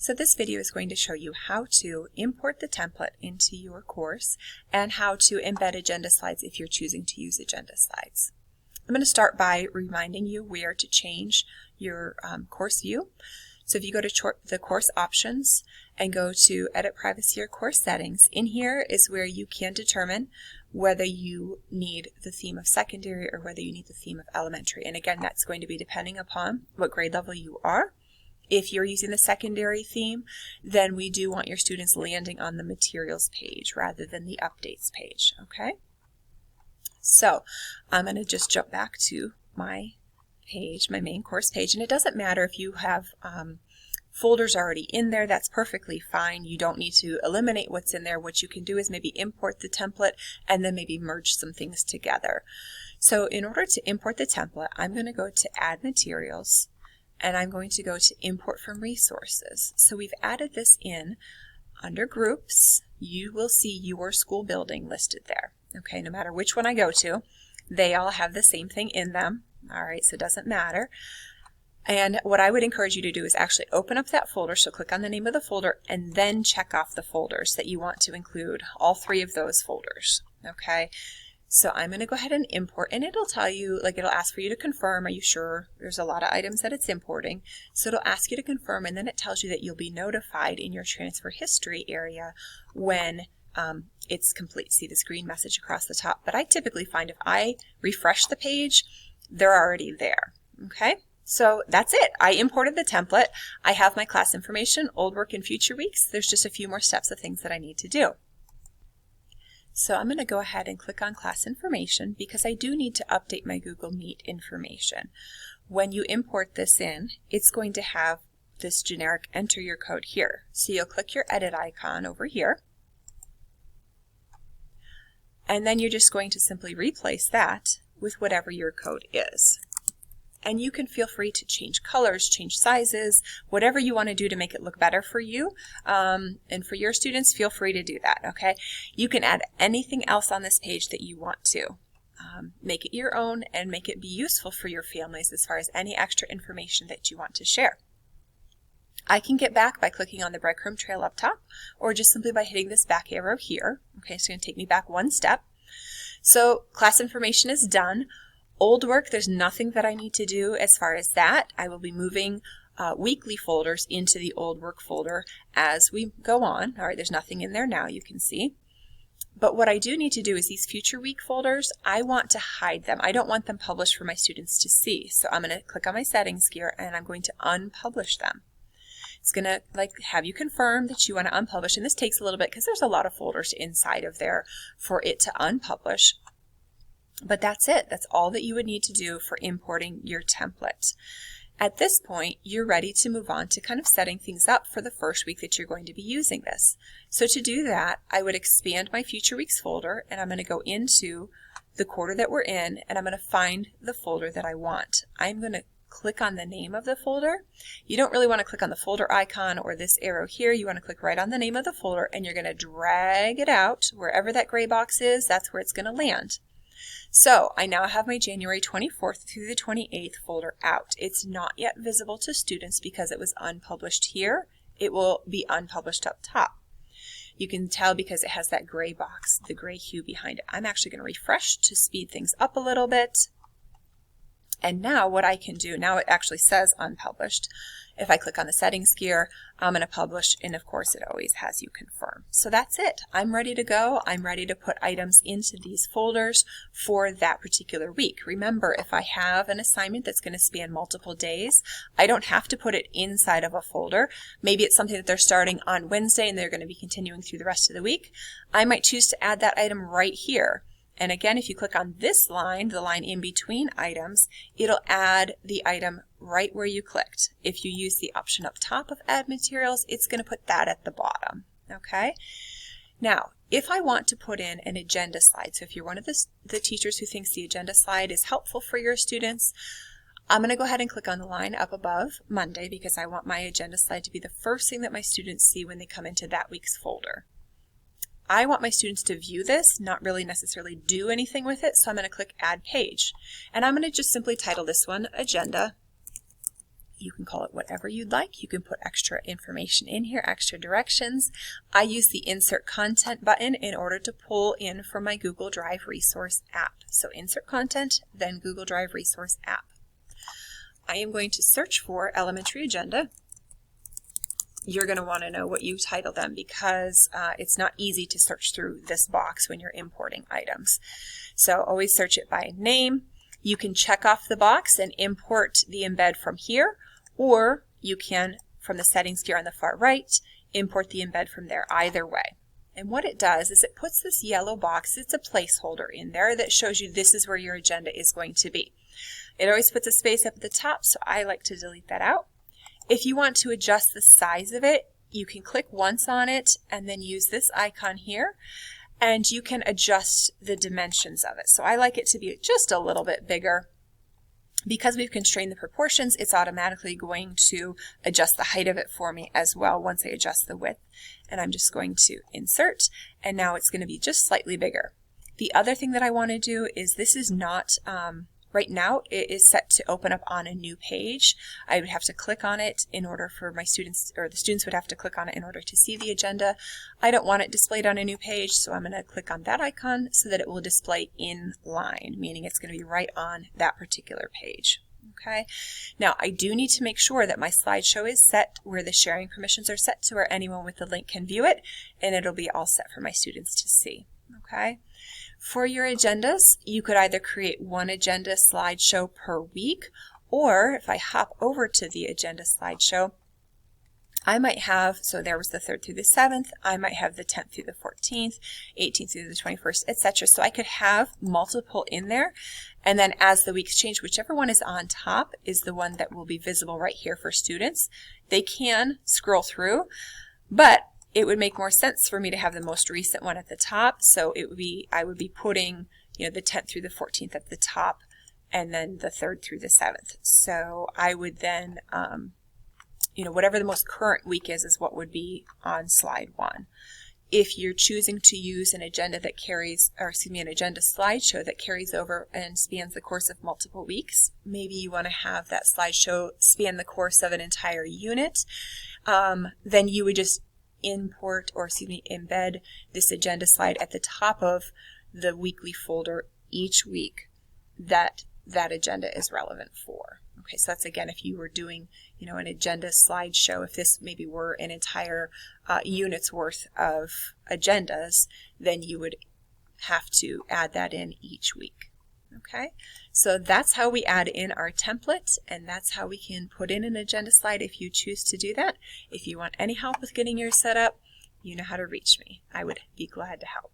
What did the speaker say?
So this video is going to show you how to import the template into your course and how to embed agenda slides if you're choosing to use agenda slides. I'm going to start by reminding you where to change your course view. So if you go to the course options and go to edit privacy or course settings, in here is where you can determine whether you need the theme of secondary or whether you need the theme of elementary. And again, that's going to be depending upon what grade level you are. If you're using the secondary theme, then we do want your students landing on the materials page rather than the updates page, okay? So I'm going to just jump back to my page, my main course page, and it doesn't matter if you have folders already in there, that's perfectly fine. You don't need to eliminate what's in there. What you can do is maybe import the template and then maybe merge some things together. So in order to import the template, I'm going to go to Add Materials, and I'm going to go to Import from Resources. So we've added this in under Groups. You will see your school building listed there. Okay, no matter which one I go to, they all have the same thing in them. All right, so it doesn't matter. And what I would encourage you to do is actually open up that folder. So click on the name of the folder and then check off the folders that you want to include, all three of those folders. Okay, so I'm going to go ahead and import, and it'll tell you, like, it'll ask for you to confirm. Are you sure? There's a lot of items that it's importing. So it'll ask you to confirm, and then it tells you that you'll be notified in your transfer history area when it's complete. See this green message across the top, but I typically find if I refresh the page, they're already there. Okay, so that's it. I imported the template. I have my class information, old work, and future weeks. There's just a few more steps of things that I need to do. So I'm going to go ahead and click on class information because I do need to update my Google Meet information. When you import this in, it's going to have this generic enter your code here. So you'll click your edit icon over here, and then you're just going to simply replace that with whatever your code is. And you can feel free to change colors, change sizes, whatever you want to do to make it look better for you and for your students, feel free to do that, okay? You can add anything else on this page that you want to. Make it your own and make it be useful for your families as far as any extra information that you want to share. I can get back by clicking on the breadcrumb trail up top or just simply by hitting this back arrow here. Okay, it's going to take me back one step. So class information is done. Old work, there's nothing that I need to do as far as that. I will be moving weekly folders into the old work folder as we go on. All right, there's nothing in there now, you can see. But what I do need to do is these future week folders, I want to hide them. I don't want them published for my students to see. So I'm going to click on my settings here and I'm going to unpublish them. It's going to have you confirm that you want to unpublish, and this takes a little bit because there's a lot of folders inside of there for it to unpublish. But that's it. That's all that you would need to do for importing your template. At this point, you're ready to move on to kind of setting things up for the first week that you're going to be using this. So to do that, I would expand my Future Weeks folder, and I'm going to go into the quarter that we're in, and I'm going to find the folder that I want. I'm going to click on the name of the folder. You don't really want to click on the folder icon or this arrow here. You want to click right on the name of the folder, and you're going to drag it out. Wherever that gray box is, that's where it's going to land. So I now have my January 24th through the 28th folder out. It's not yet visible to students because it was unpublished here. It will be unpublished up top. You can tell because it has that gray box, the gray hue behind it. I'm actually going to refresh to speed things up a little bit. And now what I can do, now it actually says unpublished. If I click on the settings gear, I'm going to publish, and of course it always has you confirm. So that's it. I'm ready to go. I'm ready to put items into these folders for that particular week. Remember, if I have an assignment that's going to span multiple days, I don't have to put it inside of a folder. Maybe it's something that they're starting on Wednesday and they're going to be continuing through the rest of the week. I might choose to add that item right here. And again, if you click on this line, the line in between items, it'll add the item right where you clicked. If you use the option up top of Add Materials, it's going to put that at the bottom. Okay? Now, if I want to put in an agenda slide, so if you're one of the teachers who thinks the agenda slide is helpful for your students, I'm going to go ahead and click on the line up above Monday because I want my agenda slide to be the first thing that my students see when they come into that week's folder. I want my students to view this, not really necessarily do anything with it, so I'm going to click Add Page. And I'm going to just simply title this one Agenda You can call it whatever you'd like. You can put extra information in here, extra directions. I use the Insert Content button in order to pull in from my Google Drive Resource app. So Insert Content, then Google Drive Resource app. I am going to search for Elementary Agenda. You're going to want to know what you title them because it's not easy to search through this box when you're importing items. So always search it by name. You can check off the box and import the embed from here, or you can, from the settings here on the far right, import the embed from there, either way. And what it does is it puts this yellow box, it's a placeholder in there that shows you this is where your agenda is going to be. It always puts a space up at the top, so I like to delete that out. If you want to adjust the size of it, you can click once on it and then use this icon here, and you can adjust the dimensions of it. So I like it to be just a little bit bigger. Because we've constrained the proportions, it's automatically going to adjust the height of it for me as well once I adjust the width. And I'm just going to insert, and now it's going to be just slightly bigger. The other thing that I want to do is this is not, right now it is set to open up on a new page. I would have to click on it in order for my students, or the students would have to click on it in order to see the agenda. I don't want it displayed on a new page, so I'm going to click on that icon so that it will display in line, meaning it's going to be right on that particular page. Okay. Now I do need to make sure that my slideshow is set where the sharing permissions are set to where anyone with the link can view it, and it'll be all set for my students to see. Okay. For your agendas, you could either create one agenda slideshow per week, or if I hop over to the agenda slideshow, I might have, so there was the 3rd through the 7th, I might have the 10th through the 14th, 18th through the 21st, etc. So I could have multiple in there, and then as the weeks change, whichever one is on top is the one that will be visible right here for students. They can scroll through, but it would make more sense for me to have the most recent one at the top. So it would be, I would be putting, the 10th through the 14th at the top, and then the 3rd through the 7th. So I would then, whatever the most current week is what would be on slide 1. If you're choosing to use an agenda that carries, an agenda slideshow that carries over and spans the course of multiple weeks, maybe you want to have that slideshow span the course of an entire unit, then you would just embed this agenda slide at the top of the weekly folder each week that agenda is relevant for. Okay, so that's again if you were doing, an agenda slideshow, if this maybe were an entire unit's worth of agendas, then you would have to add that in each week. Okay, so that's how we add in our template, and that's how we can put in an agenda slide if you choose to do that. If you want any help with getting yours set up, you know how to reach me. I would be glad to help.